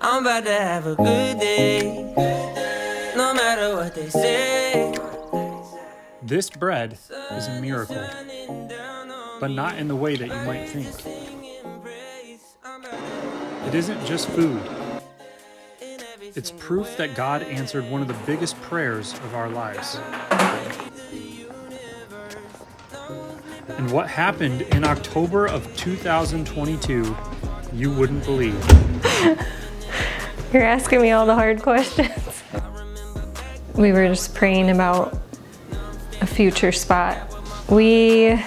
I'm about to have a good day, no matter what they say. This bread is a miracle, but not in the way that you might think. It isn't just food. It's proof that God answered one of the biggest prayers of our lives. And what happened in October of 2022, you wouldn't believe. You're asking me all the hard questions. We were just praying about a future spot. We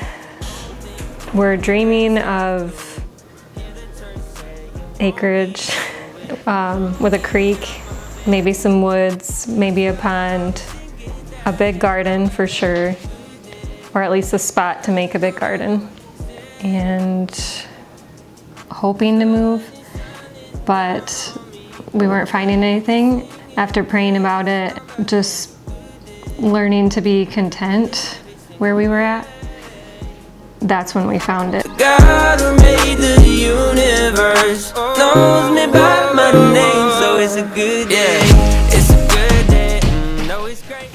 were dreaming of acreage with a creek, maybe some woods, maybe a pond, a big garden for sure, or at least a spot to make a big garden, and hoping to move, but we weren't finding anything. After praying about it, just learning to be content where we were at, that's when we found it. God who made the universe knows me by my name, so it's a good day. It's a good day. No, it's great.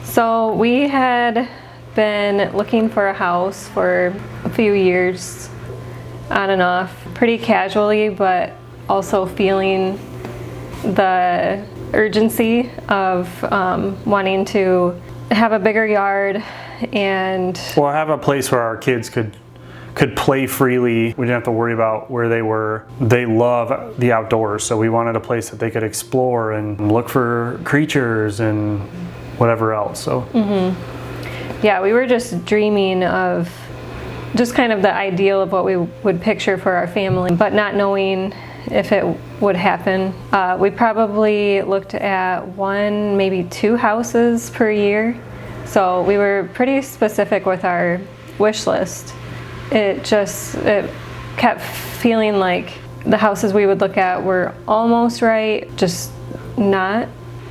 So we had been looking for a house for a few years, on and off, pretty casually, but also feeling the urgency of wanting to have a bigger yard and Have a place where our kids could play freely. We didn't have to worry about where they were. They love the outdoors, so we wanted a place that they could explore and look for creatures and whatever else. So yeah, we were just dreaming of just kind of the ideal of what we would picture for our family, but not knowing if it would happen. We probably looked at one, maybe two houses per year. So we were pretty specific with our wish list. It kept feeling like the houses we would look at were almost right, just not.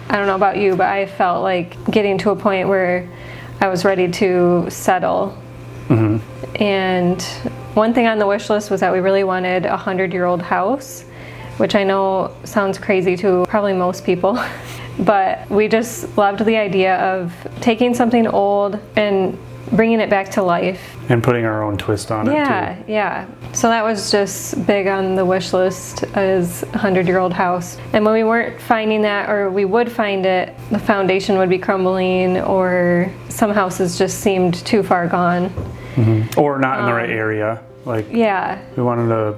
I don't know about you, but I felt like getting to a point where I was ready to settle. And one thing on the wish list was that we really wanted a 100-year-old house, which I know sounds crazy to probably most people, but we just loved the idea of taking something old and bringing it back to life. and putting our own twist on it too. Yeah. So that was just big on the wish list, is a 100-year-old house. And when we weren't finding that, or we would find it, the foundation would be crumbling, or some houses just seemed too far gone. Or not in the right area. Like, Yeah. we wanted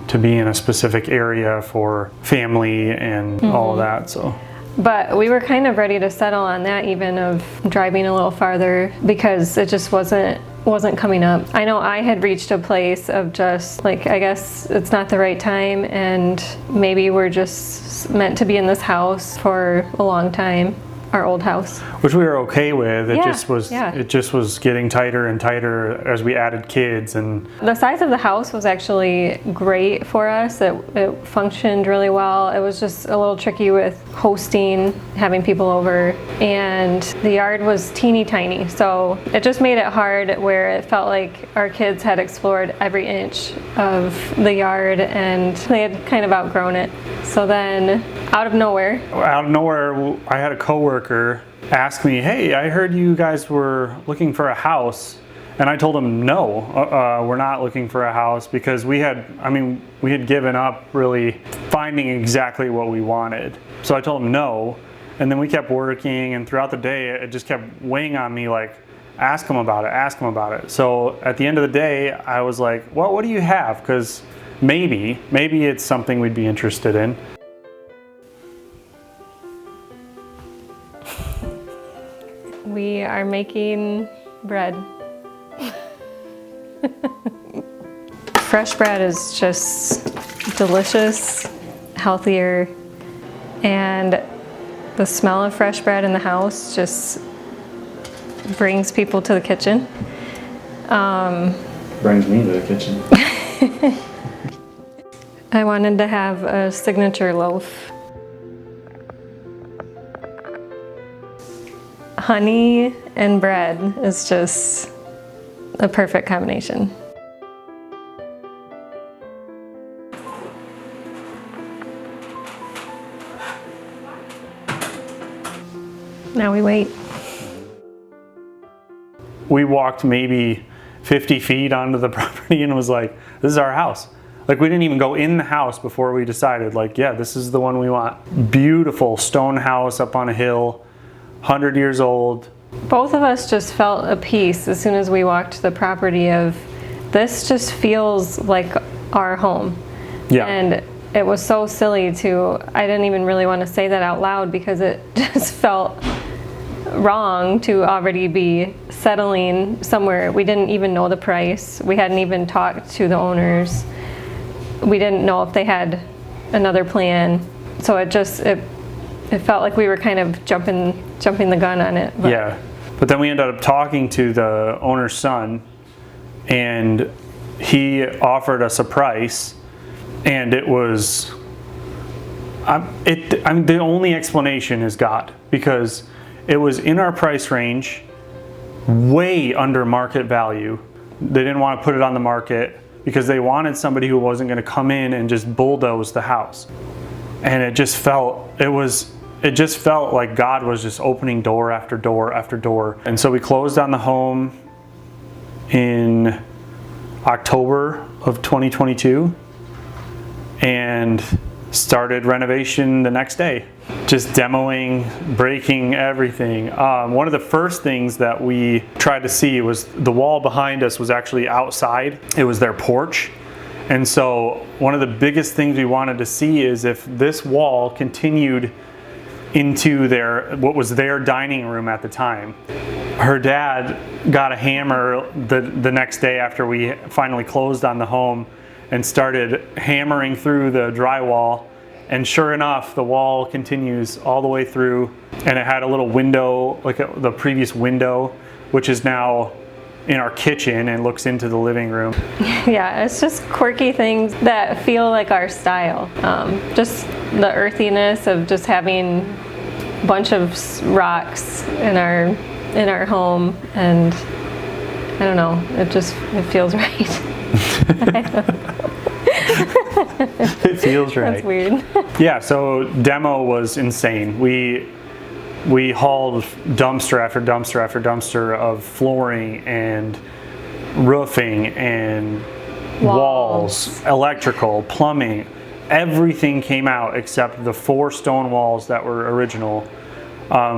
to be in a specific area for family and all of that. So But we were kind of ready to settle on that, even of driving a little farther, because it just wasn't coming up. I know I had reached a place of just like, I guess it's not the right time, and maybe we're just meant to be in this house for a long time, our old house. which we were okay with. It Yeah, just was yeah. it just was getting tighter and tighter as we added kids. And The size of the house was actually great for us. It functioned really well. It was just a little tricky with hosting, having people over, and the yard was teeny tiny. So it just made it hard, where it felt like our kids had explored every inch of the yard and they had kind of outgrown it. So then out of nowhere, I had a coworker ask me, "Hey, I heard you guys were looking for a house." And I told him, no, we're not looking for a house, because we had given up really finding exactly what we wanted. So I told him no, and then we kept working, and throughout the day it just kept weighing on me, like, ask him about it. So at the end of the day, I was like, well, what do you have? Because maybe it's something we'd be interested in. we are making bread. Fresh bread is just delicious, healthier, and the smell of fresh bread in the house just brings people to the kitchen. Brings me to the kitchen. I wanted to have a signature loaf. Honey and bread is just a perfect combination. Now we wait. We walked maybe 50 feet onto the property and was like, this is our house. Like, we didn't even go in the house before we decided, like, yeah, this is the one we want. Beautiful stone house up on a hill, 100 years old. Both of us just felt a peace as soon as we walked the property of, this just feels like our home. Yeah. And it was so silly to, I didn't even really want to say that out loud because it just felt wrong to already be settling somewhere. We didn't even know the price. We hadn't even talked to the owners. We didn't know if they had another plan. So it felt like we were kind of jumping the gun on it. But. Yeah. But then we ended up talking to the owner's son, and he offered us a price, and it was, the only explanation is God, because it was in our price range, way under market value. They didn't want to put it on the market because they wanted somebody who wasn't going to come in and just bulldoze the house. And it just felt like God was just opening door after door after door. And so we closed on the home in October of 2022 and started renovation the next day. Just demoing, breaking everything. One of the first things that we tried to see was the wall behind us was actually outside. It was their porch. And so one of the biggest things we wanted to see is if this wall continued into what was their dining room at the time. Her dad got a hammer the next day after we finally closed on the home and started hammering through the drywall. And sure enough, the wall continues all the way through, and it had a little window, like the previous window, which is now in our kitchen and looks into the living room. Yeah, it's just quirky things that feel like our style. Just the earthiness of just having a bunch of rocks in our home, and I don't know, it feels right. It feels right. That's weird. Yeah, so demo was insane. We hauled dumpster after dumpster after dumpster of flooring and roofing and walls, electrical, plumbing. Everything came out except the 4 stone walls that were original.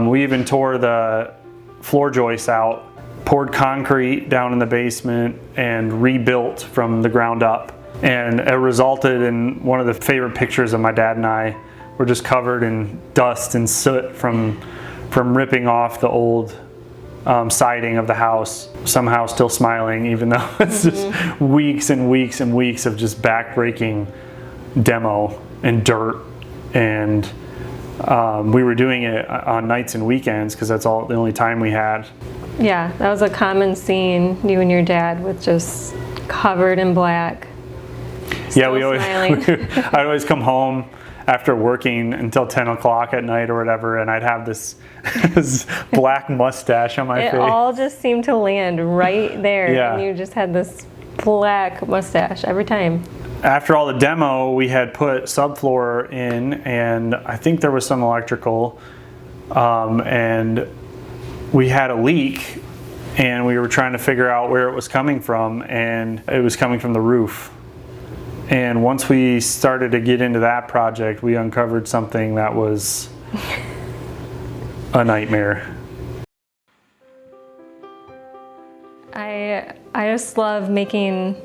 We even tore the floor joists out, poured concrete down in the basement, and rebuilt from the ground up. And it resulted in one of the favorite pictures of my dad and I. We're just covered in dust and soot from ripping off the old siding of the house, somehow still smiling, even though it's just weeks and weeks and weeks of just backbreaking demo and dirt. And we were doing it on nights and weekends because that's the only time we had. Yeah, that was a common scene, you and your dad with just covered in black. Yeah, I'd always come home after working until 10 o'clock at night or whatever, and I'd have this black mustache on my face. It all just seemed to land right there, Yeah. and you just had this black mustache every time. After all the demo, we had put subfloor in, and I think there was some electrical, and we had a leak, and we were trying to figure out where it was coming from, and it was coming from the roof. And once we started to get into that project, we uncovered something that was a nightmare. I just love making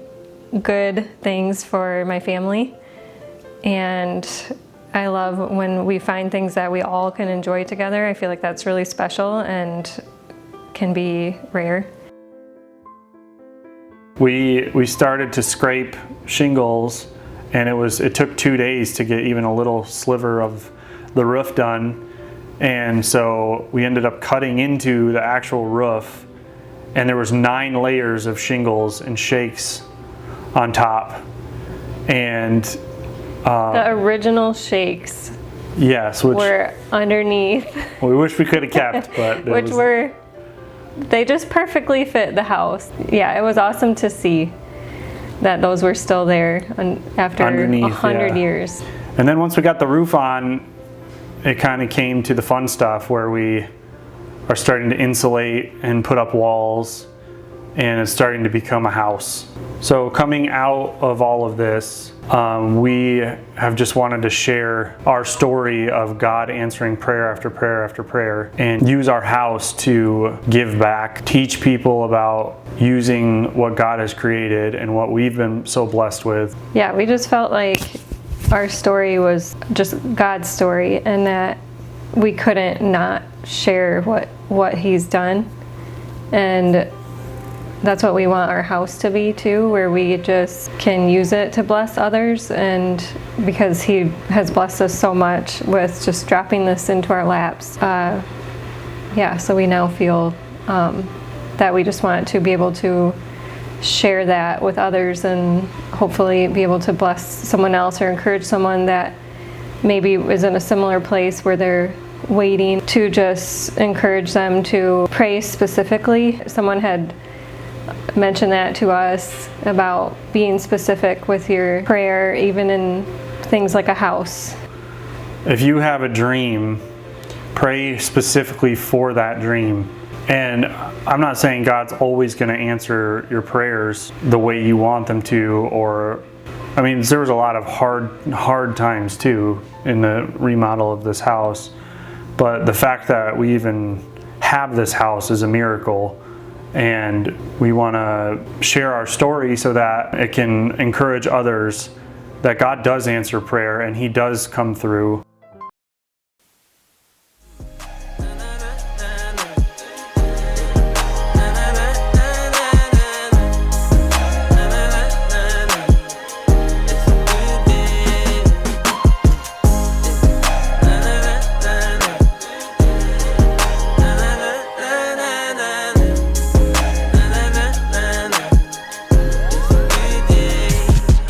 good things for my family, and I love when we find things that we all can enjoy together. I feel like that's really special and can be rare. We started to scrape shingles, and it took 2 days to get even a little sliver of the roof done. And so we ended up cutting into the actual roof, and there was 9 layers of shingles and shakes on top. And The original shakes yes, which were underneath, we wish we could have kept, but they just perfectly fit the house. Yeah, it was awesome to see that those were still there after Underneath, 100 yeah. years. And then once we got the roof on, it kind of came to the fun stuff where we are starting to insulate and put up walls, and it's starting to become a house. So coming out of all of this, we have just wanted to share our story of God answering prayer after prayer after prayer, and use our house to give back, teach people about using what God has created and what we've been so blessed with. Yeah, we just felt like our story was just God's story, and that we couldn't not share what He's done. And that's what we want our house to be too, where we just can use it to bless others. And because He has blessed us so much with just dropping this into our laps, so we now feel that we just want to be able to share that with others, and hopefully be able to bless someone else or encourage someone that maybe is in a similar place where they're waiting, to just encourage them to pray specifically. Someone had mentioned that to us about being specific with your prayer, even in things like a house. If you have a dream, pray specifically for that dream. And I'm not saying God's always going to answer your prayers the way you want them to, or, I mean, there was a lot of hard times too in the remodel of this house. But the fact that we even have this house is a miracle. And we want to share our story so that it can encourage others that God does answer prayer and He does come through.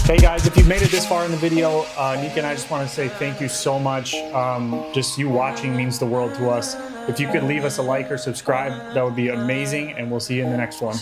Hey guys, if you've made it this far in the video, Nika and I just want to say thank you so much. Just you watching means the world to us. If you could leave us a like or subscribe, that would be amazing, and we'll see you in the next one.